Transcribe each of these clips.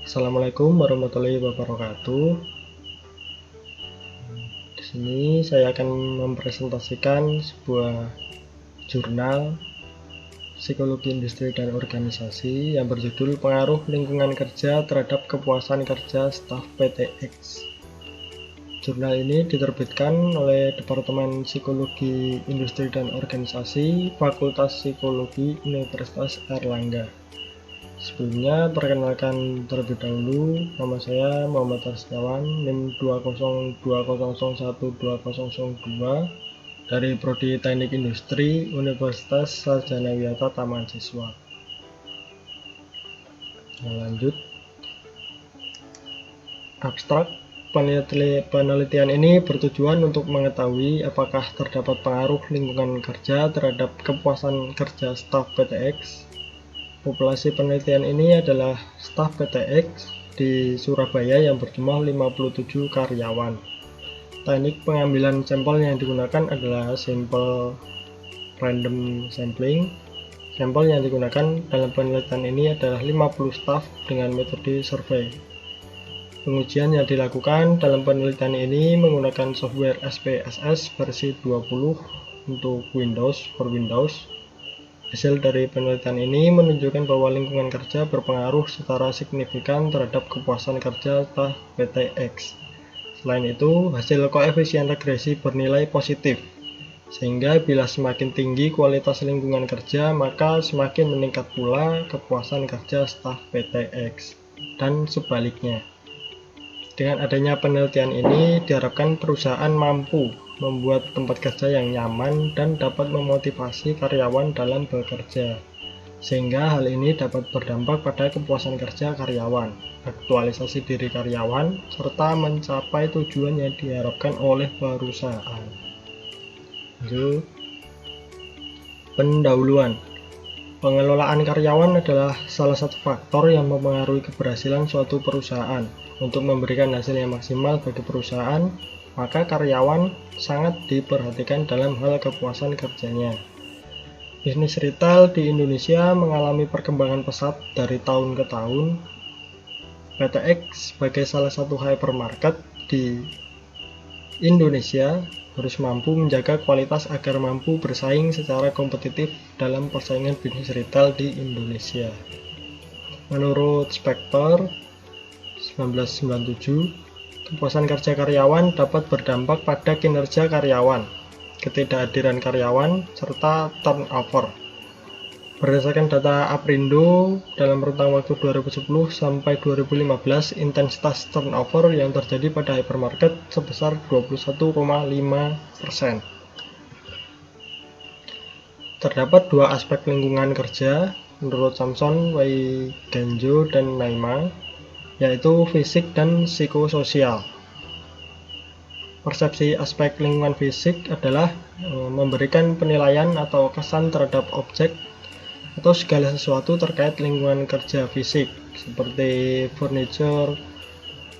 Assalamualaikum warahmatullahi wabarakatuh. Di sini saya akan mempresentasikan sebuah jurnal Psikologi Industri dan Organisasi yang berjudul Pengaruh Lingkungan Kerja Terhadap Kepuasan Kerja Staf PT X. Jurnal ini diterbitkan oleh Departemen Psikologi Industri dan Organisasi Fakultas Psikologi Universitas Airlangga. Sebelumnya perkenalkan terlebih dahulu, nama saya Muhammad Arsyawan, NIM 202001202 dari Prodi Teknik Industri Universitas Sarjana Wiyata Taman Siswa. Lanjut. Abstrak. Penelitian ini bertujuan untuk mengetahui apakah terdapat pengaruh lingkungan kerja terhadap kepuasan kerja staf PT X. Populasi penelitian ini adalah staf PT X di Surabaya yang berjumlah 57 karyawan. Teknik pengambilan sampel yang digunakan adalah sampel random sampling. Sampel yang digunakan dalam penelitian ini adalah 50 staf dengan metode survei. Pengujian yang dilakukan dalam penelitian ini menggunakan software SPSS versi 20 untuk Windows. Hasil dari penelitian ini menunjukkan bahwa lingkungan kerja berpengaruh secara signifikan terhadap kepuasan kerja staf PT X. Selain itu, hasil koefisien regresi bernilai positif, sehingga bila semakin tinggi kualitas lingkungan kerja, maka semakin meningkat pula kepuasan kerja staf PT X, dan sebaliknya. Dengan adanya penelitian ini, diharapkan perusahaan mampu membuat tempat kerja yang nyaman dan dapat memotivasi karyawan dalam bekerja, sehingga hal ini dapat berdampak pada kepuasan kerja karyawan, aktualisasi diri karyawan, serta mencapai tujuan yang diharapkan oleh perusahaan. Lanjut. Pendahuluan. Pengelolaan karyawan adalah salah satu faktor yang mempengaruhi keberhasilan suatu perusahaan. Untuk memberikan hasil yang maksimal bagi perusahaan, maka karyawan sangat diperhatikan dalam hal kepuasan kerjanya. Bisnis retail di Indonesia mengalami perkembangan pesat dari tahun ke tahun. PT X sebagai salah satu hypermarket di Indonesia harus mampu menjaga kualitas agar mampu bersaing secara kompetitif dalam persaingan bisnis retail di Indonesia. Menurut Spector 1997, kepuasan kerja karyawan dapat berdampak pada kinerja karyawan, ketidakhadiran karyawan, serta turnover. Berdasarkan data Aprindo, dalam rentang waktu 2010 sampai 2015, intensitas turnover yang terjadi pada hypermarket sebesar 21,5%. Terdapat dua aspek lingkungan kerja menurut Samson, Weiganjo, dan Naima, yaitu fisik dan psikososial. Persepsi aspek lingkungan fisik adalah memberikan penilaian atau kesan terhadap objek atau segala sesuatu terkait lingkungan kerja fisik, seperti furniture,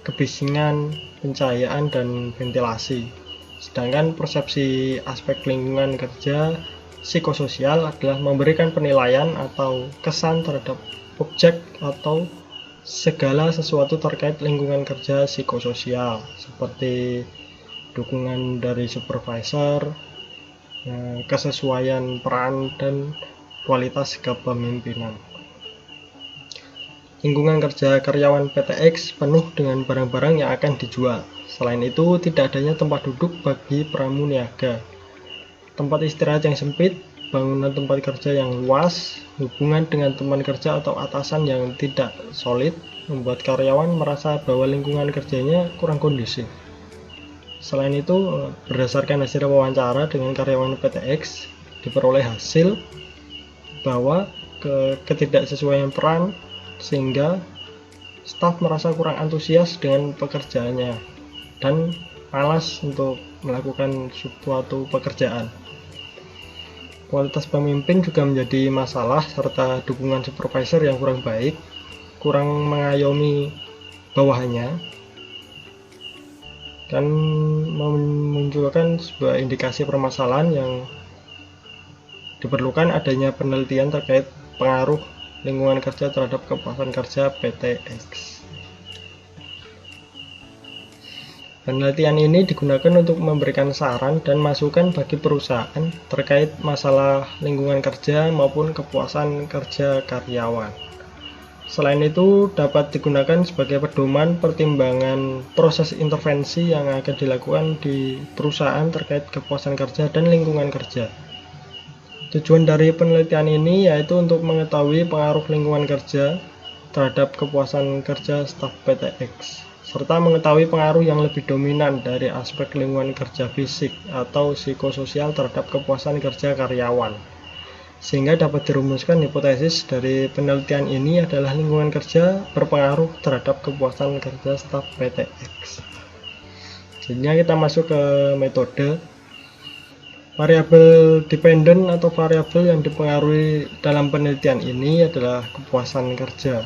kebisingan, pencahayaan, dan ventilasi. Sedangkan persepsi aspek lingkungan kerja psikososial adalah memberikan penilaian atau kesan terhadap objek atau segala sesuatu terkait lingkungan kerja psikososial, seperti dukungan dari supervisor, kesesuaian peran, dan kualitas kepemimpinan. Lingkungan kerja karyawan PT X penuh dengan barang-barang yang akan dijual. Selain itu, tidak adanya tempat duduk bagi pramuniaga, tempat istirahat yang sempit, bangunan tempat kerja yang luas, hubungan dengan teman kerja atau atasan yang tidak solid, membuat karyawan merasa bahwa lingkungan kerjanya kurang kondusif. Selain itu, berdasarkan hasil wawancara dengan karyawan PT X, diperoleh hasil bahwa ketidaksesuaian peran sehingga staf merasa kurang antusias dengan pekerjaannya dan malas untuk melakukan suatu pekerjaan. Kualitas pemimpin juga menjadi masalah, serta dukungan supervisor yang kurang baik, kurang mengayomi bawahannya, dan memunculkan sebuah indikasi permasalahan yang diperlukan adanya penelitian terkait pengaruh lingkungan kerja terhadap kepuasan kerja PT X. Penelitian ini digunakan untuk memberikan saran dan masukan bagi perusahaan terkait masalah lingkungan kerja maupun kepuasan kerja karyawan. Selain itu, dapat digunakan sebagai pedoman pertimbangan proses intervensi yang akan dilakukan di perusahaan terkait kepuasan kerja dan lingkungan kerja. Tujuan dari penelitian ini yaitu untuk mengetahui pengaruh lingkungan kerja terhadap kepuasan kerja staf PTX, serta mengetahui pengaruh yang lebih dominan dari aspek lingkungan kerja fisik atau psikososial terhadap kepuasan kerja karyawan. Sehingga dapat dirumuskan hipotesis dari penelitian ini adalah lingkungan kerja berpengaruh terhadap kepuasan kerja staf PTX. Selanjutnya kita masuk ke metode. Variabel dependent atau variabel yang dipengaruhi dalam penelitian ini adalah kepuasan kerja.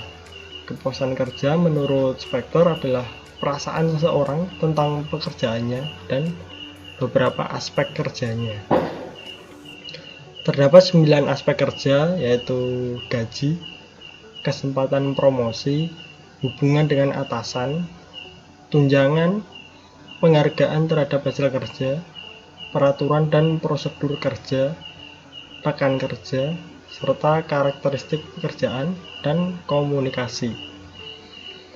Kepuasan kerja menurut Spector adalah perasaan seseorang tentang pekerjaannya dan beberapa aspek kerjanya. Terdapat 9 aspek kerja, yaitu gaji, kesempatan promosi, hubungan dengan atasan, tunjangan, penghargaan terhadap hasil kerja, peraturan dan prosedur kerja, rekan kerja, serta karakteristik pekerjaan dan komunikasi.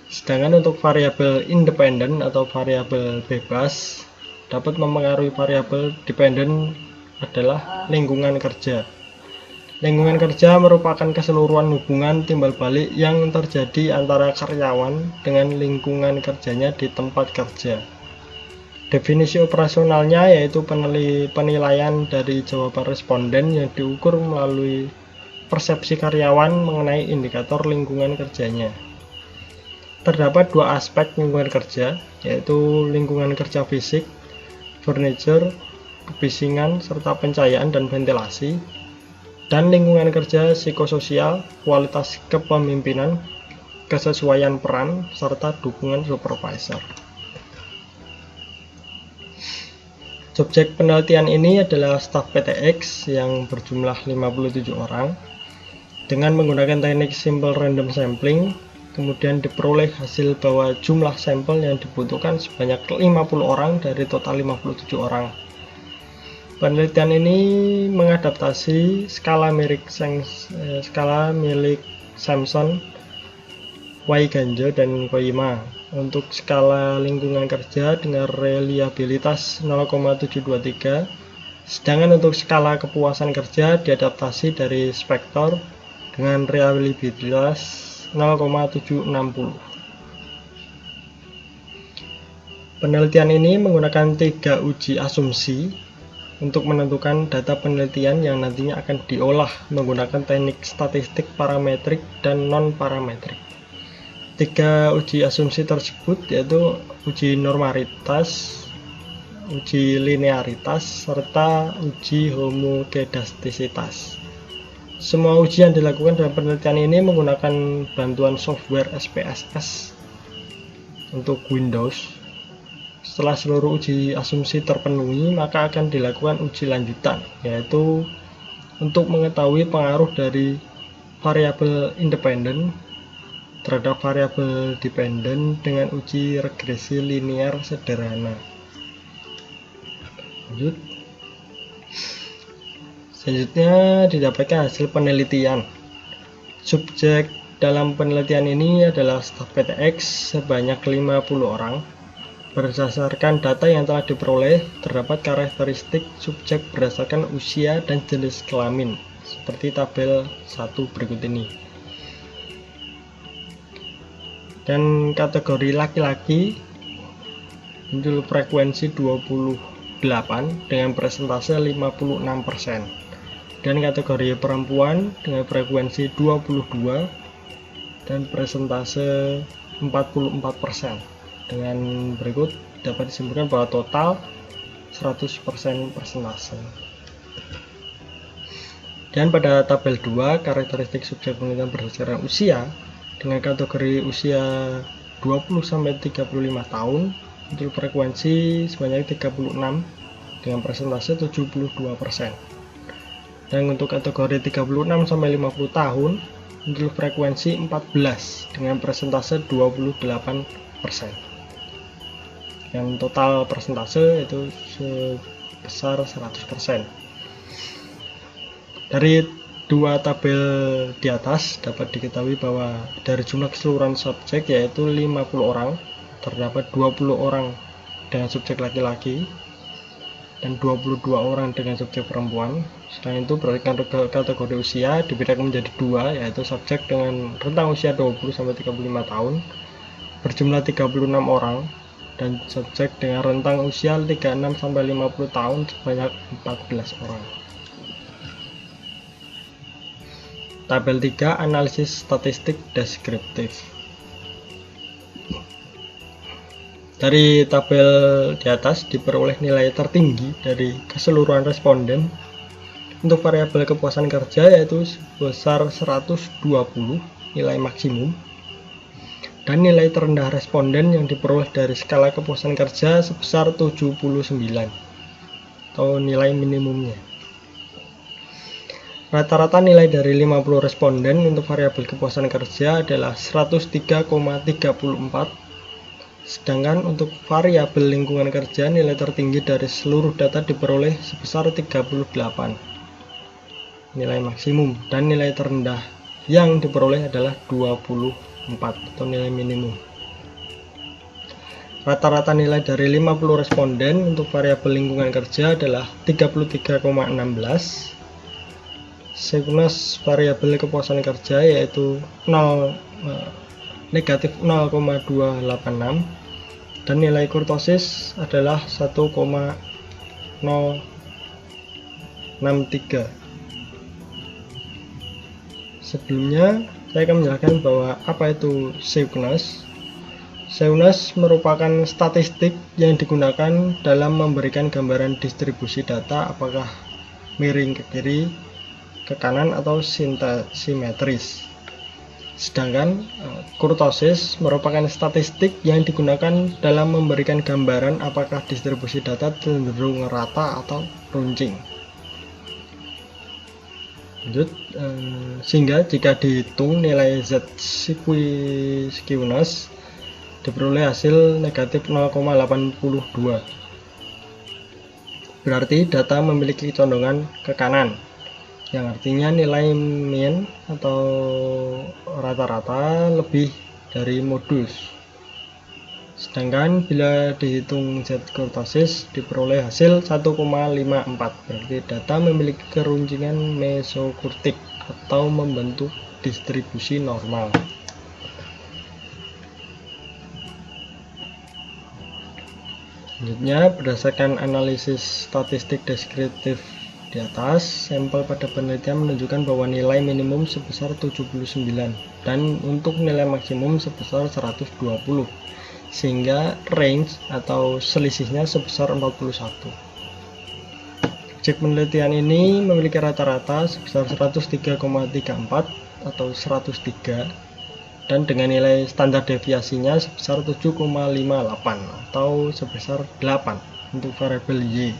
Sedangkan untuk variabel independen atau variabel bebas dapat mempengaruhi variabel dependen adalah lingkungan kerja. Lingkungan kerja merupakan keseluruhan hubungan timbal balik yang terjadi antara karyawan dengan lingkungan kerjanya di tempat kerja. Definisi operasionalnya yaitu penilaian dari jawaban responden yang diukur melalui persepsi karyawan mengenai indikator lingkungan kerjanya. Terdapat 2 aspek lingkungan kerja, yaitu lingkungan kerja fisik, furniture, kebisingan, serta pencahayaan dan ventilasi, dan lingkungan kerja psikososial, kualitas kepemimpinan, kesesuaian peran, serta dukungan supervisor. Subjek penelitian ini adalah staf PTX yang berjumlah 57 orang. Dengan menggunakan teknik simple random sampling, kemudian diperoleh hasil bahwa jumlah sampel yang dibutuhkan sebanyak 50 orang dari total 57 orang. Penelitian ini mengadaptasi skala milik Sampson, Waiganjo, dan Koyima untuk skala lingkungan kerja dengan reliabilitas 0,723, sedangkan untuk skala kepuasan kerja diadaptasi dari Spector dengan reliabilitas 0,760. Penelitian ini menggunakan 3 uji asumsi untuk menentukan data penelitian yang nantinya akan diolah menggunakan teknik statistik parametrik dan non-parametrik. 3 uji asumsi tersebut yaitu uji normalitas, uji linearitas, serta uji homokedastisitas. Semua uji yang dilakukan dalam penelitian ini menggunakan bantuan software SPSS untuk Windows. Setelah seluruh uji asumsi terpenuhi, maka akan dilakukan uji lanjutan, yaitu untuk mengetahui pengaruh dari variabel independen terhadap variabel dependen dengan uji regresi linear sederhana. Selanjutnya didapatkan hasil penelitian. Subjek dalam penelitian ini adalah staf PTX sebanyak 50 orang. Berdasarkan data yang telah diperoleh, terdapat karakteristik subjek berdasarkan usia dan jenis kelamin, seperti tabel 1 berikut ini. Dan kategori laki-laki muncul frekuensi 28 dengan persentase 56%. Dan kategori perempuan dengan frekuensi 22 dan persentase 44%. Dengan berikut dapat disimpulkan bahwa total 100% persentase. Dan pada tabel 2, karakteristik subjek penelitian berdasarkan usia dengan kategori usia 20-35 tahun muncul frekuensi sebanyak 36 dengan persentase 72%. Dan untuk kategori 36-50 tahun muncul frekuensi 14 dengan persentase 28%. dengan total persentase itu sebesar 100%. Dari dua tabel di atas dapat diketahui bahwa dari jumlah keseluruhan subjek yaitu 50 orang, terdapat 20 orang dengan subjek laki-laki dan 22 orang dengan subjek perempuan. Selain itu berdasarkan kategori usia dibedakan menjadi dua, yaitu subjek dengan rentang usia 20-35 tahun berjumlah 36 orang dan subjek dengan rentang usia 36-50 tahun sebanyak 14 orang. Tabel 3, analisis statistik deskriptif. Dari tabel di atas diperoleh nilai tertinggi dari keseluruhan responden untuk variabel kepuasan kerja yaitu sebesar 120 nilai maksimum, dan nilai terendah responden yang diperoleh dari skala kepuasan kerja sebesar 79 atau nilai minimumnya. Rata-rata nilai dari 50 responden untuk variabel kepuasan kerja adalah 103,34, sedangkan untuk variabel lingkungan kerja nilai tertinggi dari seluruh data diperoleh sebesar 38 nilai maksimum, dan nilai terendah yang diperoleh adalah 24 atau nilai minimum. Rata-rata nilai dari 50 responden untuk variabel lingkungan kerja adalah 33,16. Sinkronus variabel kepuasan kerja yaitu negatif 0,286 dan nilai kurtosis adalah 1,063. Sebelumnya saya akan menjelaskan bahwa apa itu sinkronus. Sinkronus merupakan statistik yang digunakan dalam memberikan gambaran distribusi data apakah miring ke kiri, ke kanan atau simetris. Sedangkan kurtosis merupakan statistik yang digunakan dalam memberikan gambaran apakah distribusi data cenderung rata atau runcing. Lanjut, sehingga jika dihitung nilai Z sinkronus diperoleh hasil negatif 0,82. Berarti data memiliki condongan ke kanan, yang artinya nilai mean atau rata-rata lebih dari modus. Sedangkan bila dihitung Z kurtosis diperoleh hasil 1,54, berarti data memiliki keruncingan mesokurtik atau membentuk distribusi normal. Selanjutnya, berdasarkan analisis statistik deskriptif di atas, sampel pada penelitian menunjukkan bahwa nilai minimum sebesar 79 dan untuk nilai maksimum sebesar 120, sehingga range atau selisihnya sebesar 41. Objek penelitian ini memiliki rata-rata sebesar 103,34 atau 103 dan dengan nilai standar deviasinya sebesar 7,58 atau sebesar 8 untuk variabel Y,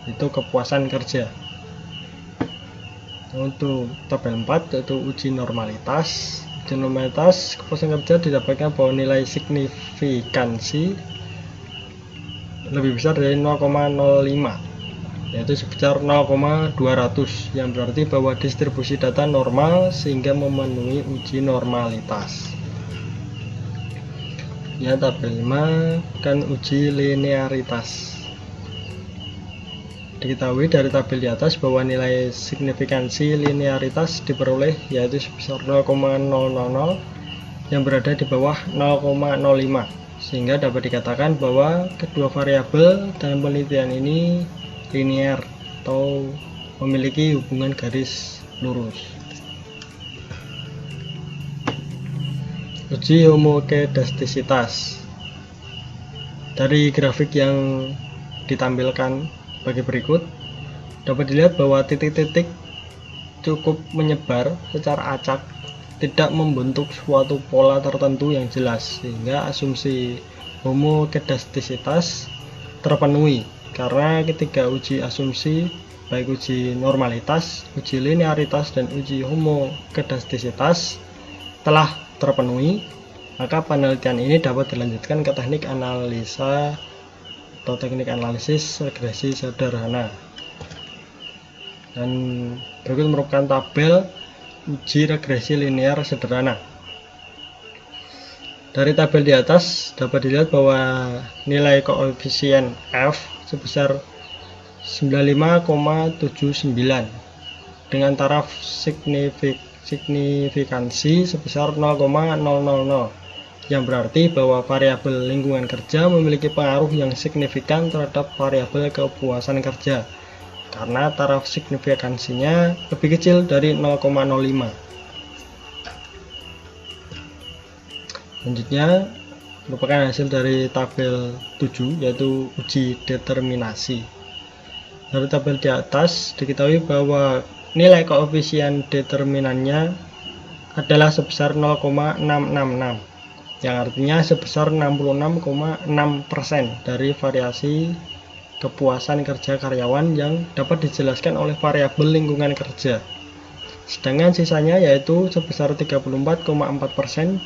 itu kepuasan kerja. Untuk tabel 4 yaitu uji normalitas. Uji normalitas kepuasan kerja didapatkan bahwa nilai signifikansi lebih besar dari 0,05, yaitu sebesar 0,200, yang berarti bahwa distribusi data normal sehingga memenuhi uji normalitas. Ya, tabel 5 kan uji linearitas. Diketahui dari tabel di atas bahwa nilai signifikansi linearitas diperoleh yaitu sebesar 0,000 yang berada di bawah 0,05, sehingga dapat dikatakan bahwa kedua variabel dalam penelitian ini linear atau memiliki hubungan garis lurus. Uji homokedastisitas. Dari grafik yang ditampilkan bagi berikut dapat dilihat bahwa titik-titik cukup menyebar secara acak, tidak membentuk suatu pola tertentu yang jelas, sehingga asumsi homokedastisitas terpenuhi karena ketiga uji asumsi baik uji normalitas, uji linearitas, dan uji homokedastisitas telah terpenuhi, maka penelitian ini dapat dilanjutkan ke teknik analisa atau teknik analisis regresi sederhana. Dan berikut merupakan tabel uji regresi linear sederhana. Dari tabel di atas dapat dilihat bahwa nilai koefisien F sebesar 95,79 dengan taraf signifikansi sebesar 0,000, yang berarti bahwa variabel lingkungan kerja memiliki pengaruh yang signifikan terhadap variabel kepuasan kerja karena taraf signifikansinya lebih kecil dari 0,05. Selanjutnya merupakan hasil dari tabel 7, yaitu uji determinasi. Dari tabel di atas diketahui bahwa nilai koefisien determinannya adalah sebesar 0,666, yang artinya sebesar 66,6% dari variasi kepuasan kerja karyawan yang dapat dijelaskan oleh variabel lingkungan kerja. Sedangkan sisanya yaitu sebesar 34,4%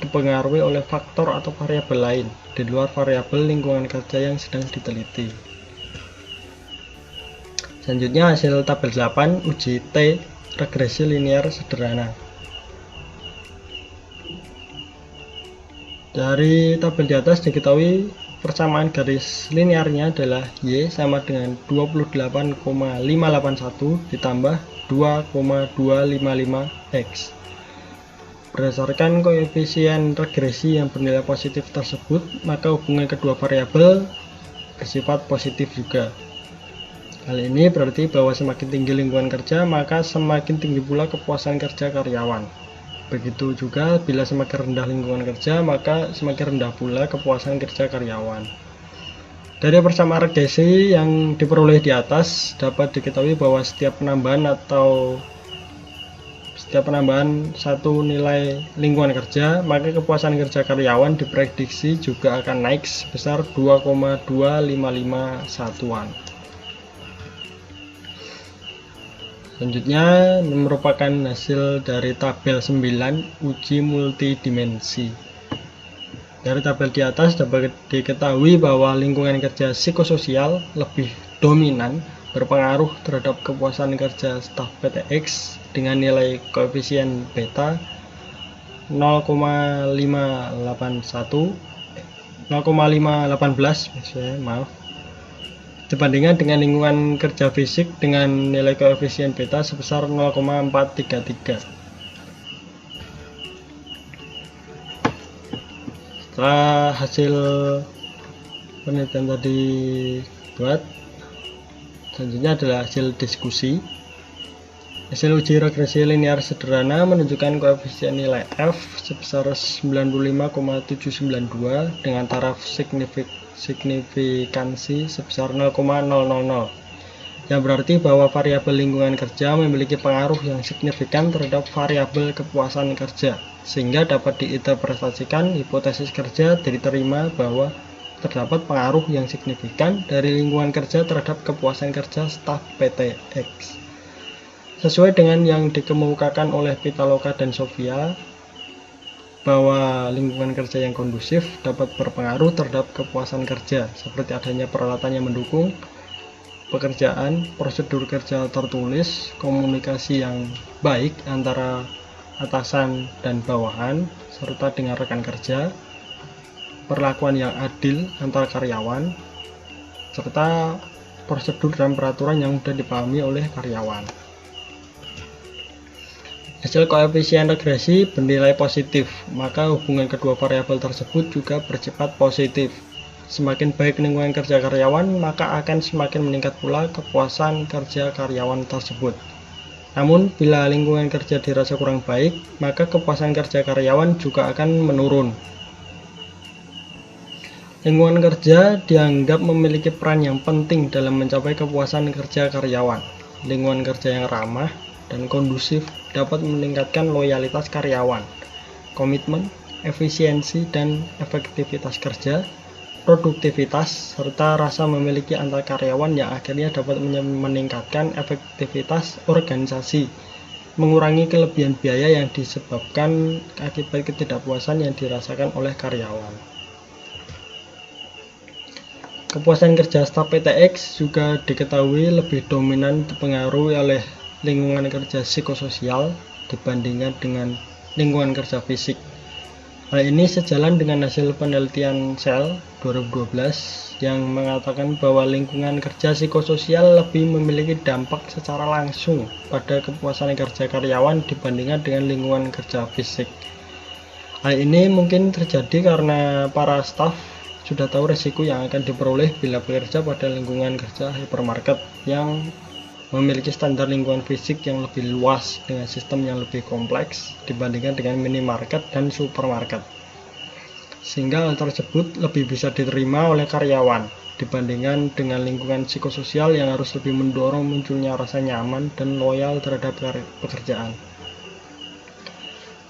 dipengaruhi oleh faktor atau variabel lain di luar variabel lingkungan kerja yang sedang diteliti. Selanjutnya hasil tabel 8 uji T regresi linear sederhana. Dari tabel di atas diketahui persamaan garis linearnya adalah Y sama dengan 28,581 ditambah 2,255X. Berdasarkan koefisien regresi yang bernilai positif tersebut, maka hubungan kedua variabel bersifat positif juga. Hal ini berarti bahwa semakin tinggi lingkungan kerja, maka semakin tinggi pula kepuasan kerja karyawan. Begitu juga bila semakin rendah lingkungan kerja, maka semakin rendah pula kepuasan kerja karyawan. Dari persamaan regresi yang diperoleh di atas, dapat diketahui bahwa setiap penambahan satu nilai lingkungan kerja, maka kepuasan kerja karyawan diprediksi juga akan naik sebesar 2,255 satuan. Selanjutnya merupakan hasil dari tabel 9 uji multidimensi. Dari tabel di atas dapat diketahui bahwa lingkungan kerja psikososial lebih dominan berpengaruh terhadap kepuasan kerja staf PTX dengan nilai koefisien beta 0,518 dibandingkan dengan lingkungan kerja fisik dengan nilai koefisien beta sebesar 0,433. Setelah hasil penelitian tadi buat, selanjutnya adalah hasil diskusi. Hasil uji regresi linear sederhana menunjukkan koefisien nilai F sebesar 95,792 dengan taraf signifikansi sebesar 0,000, yang berarti bahwa variabel lingkungan kerja memiliki pengaruh yang signifikan terhadap variabel kepuasan kerja, sehingga dapat diinterpretasikan hipotesis kerja diterima bahwa terdapat pengaruh yang signifikan dari lingkungan kerja terhadap kepuasan kerja staf PTX. Sesuai dengan yang dikemukakan oleh Pitaloka dan Sofia, bahwa lingkungan kerja yang kondusif dapat berpengaruh terhadap kepuasan kerja, seperti adanya peralatan yang mendukung pekerjaan, prosedur kerja tertulis, komunikasi yang baik antara atasan dan bawahan, serta dengan rekan kerja, perlakuan yang adil antar karyawan, serta prosedur dan peraturan yang mudah dipahami oleh karyawan. Hasil koefisien regresi bernilai positif, maka hubungan kedua variabel tersebut juga bersifat positif. Semakin baik lingkungan kerja karyawan, maka akan semakin meningkat pula kepuasan kerja karyawan tersebut. Namun, bila lingkungan kerja dirasa kurang baik, maka kepuasan kerja karyawan juga akan menurun. Lingkungan kerja dianggap memiliki peran yang penting dalam mencapai kepuasan kerja karyawan. Lingkungan kerja yang ramah dan kondusif dapat meningkatkan loyalitas karyawan, komitmen, efisiensi dan efektivitas kerja, produktivitas, serta rasa memiliki antar karyawan yang akhirnya dapat meningkatkan efektivitas organisasi, mengurangi kelebihan biaya yang disebabkan akibat ketidakpuasan yang dirasakan oleh karyawan. Kepuasan kerja staf PTX juga diketahui lebih dominan dipengaruhi oleh lingkungan kerja psikososial dibandingkan dengan lingkungan kerja fisik. Hal ini sejalan dengan hasil penelitian Shell 2012 yang mengatakan bahwa lingkungan kerja psikososial lebih memiliki dampak secara langsung pada kepuasan kerja karyawan dibandingkan dengan lingkungan kerja fisik. Hal ini mungkin terjadi karena para staf sudah tahu resiko yang akan diperoleh bila bekerja pada lingkungan kerja hypermarket yang memiliki standar lingkungan fisik yang lebih luas dengan sistem yang lebih kompleks dibandingkan dengan minimarket dan supermarket. Sehingga hal tersebut lebih bisa diterima oleh karyawan dibandingkan dengan lingkungan psikososial yang harus lebih mendorong munculnya rasa nyaman dan loyal terhadap pekerjaan.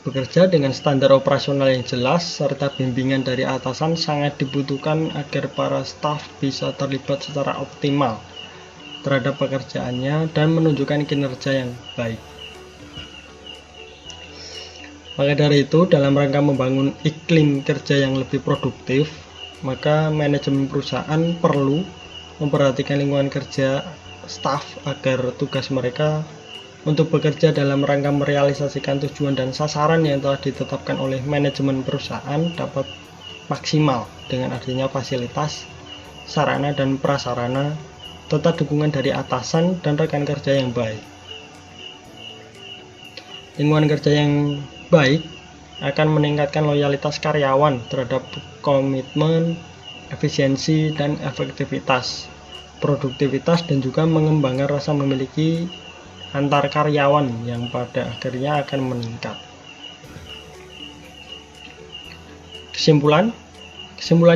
Bekerja dengan standar operasional yang jelas serta bimbingan dari atasan sangat dibutuhkan agar para staf bisa terlibat secara optimal terhadap pekerjaannya dan menunjukkan kinerja yang baik. Maka dari itu, dalam rangka membangun iklim kerja yang lebih produktif, maka manajemen perusahaan perlu memperhatikan lingkungan kerja staf agar tugas mereka untuk bekerja dalam rangka merealisasikan tujuan dan sasaran yang telah ditetapkan oleh manajemen perusahaan dapat maksimal dengan adanya fasilitas, sarana dan prasarana, serta dukungan dari atasan dan rekan kerja yang baik. Lingkungan kerja yang baik akan meningkatkan loyalitas karyawan terhadap komitmen, efisiensi, dan efektivitas, produktivitas, dan juga mengembangkan rasa memiliki antar karyawan yang pada akhirnya akan meningkat. Kesimpulan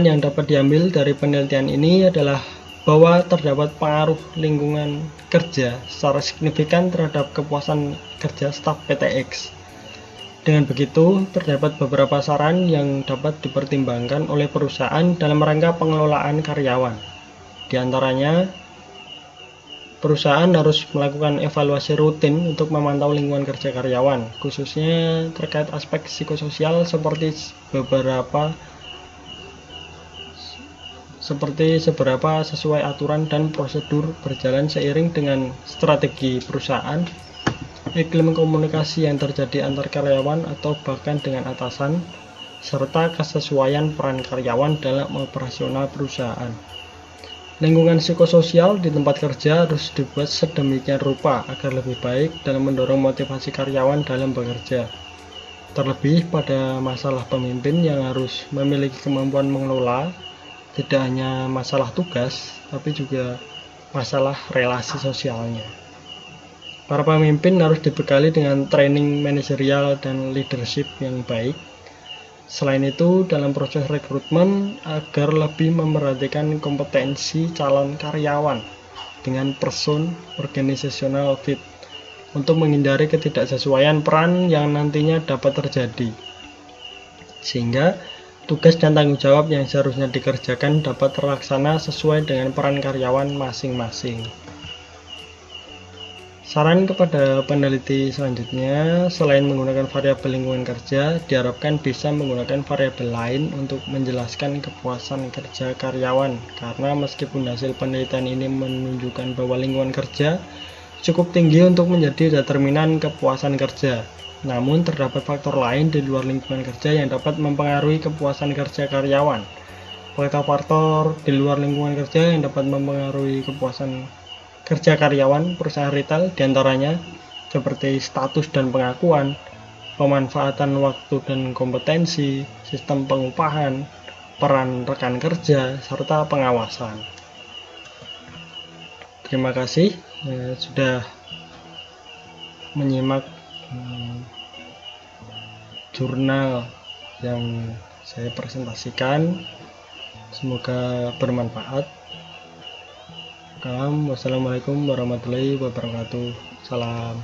yang dapat diambil dari penelitian ini adalah bahwa terdapat pengaruh lingkungan kerja secara signifikan terhadap kepuasan kerja staf PTX. Dengan begitu, terdapat beberapa saran yang dapat dipertimbangkan oleh perusahaan dalam rangka pengelolaan karyawan. Di antaranya, perusahaan harus melakukan evaluasi rutin untuk memantau lingkungan kerja karyawan, khususnya terkait aspek psikososial seperti seberapa sesuai aturan dan prosedur berjalan seiring dengan strategi perusahaan, iklim komunikasi yang terjadi antar karyawan atau bahkan dengan atasan, serta kesesuaian peran karyawan dalam operasional perusahaan. Lingkungan psikososial di tempat kerja harus dibuat sedemikian rupa agar lebih baik dalam mendorong motivasi karyawan dalam bekerja. Terlebih pada masalah pemimpin yang harus memiliki kemampuan mengelola tidak hanya masalah tugas, tapi juga masalah relasi sosialnya. Para pemimpin harus dibekali dengan training manajerial dan leadership yang baik. Selain itu, dalam proses rekrutmen agar lebih memperhatikan kompetensi calon karyawan dengan person organizational fit untuk menghindari ketidaksesuaian peran yang nantinya dapat terjadi, sehingga tugas dan tanggung jawab yang seharusnya dikerjakan dapat terlaksana sesuai dengan peran karyawan masing-masing. Saran kepada peneliti selanjutnya, selain menggunakan variabel lingkungan kerja, diharapkan bisa menggunakan variabel lain untuk menjelaskan kepuasan kerja karyawan, karena meskipun hasil penelitian ini menunjukkan bahwa lingkungan kerja cukup tinggi untuk menjadi determinan kepuasan kerja, namun terdapat faktor lain di luar lingkungan kerja yang dapat mempengaruhi kepuasan kerja karyawan. Faktor-faktor di luar lingkungan kerja yang dapat mempengaruhi kepuasan kerja karyawan perusahaan retail diantaranya seperti status dan pengakuan, pemanfaatan waktu dan kompetensi, sistem pengupahan, peran rekan kerja, serta pengawasan. Terima kasih sudah menyimak jurnal yang saya presentasikan. Semoga bermanfaat. Wassalamualaikum warahmatullahi wabarakatuh. Salam.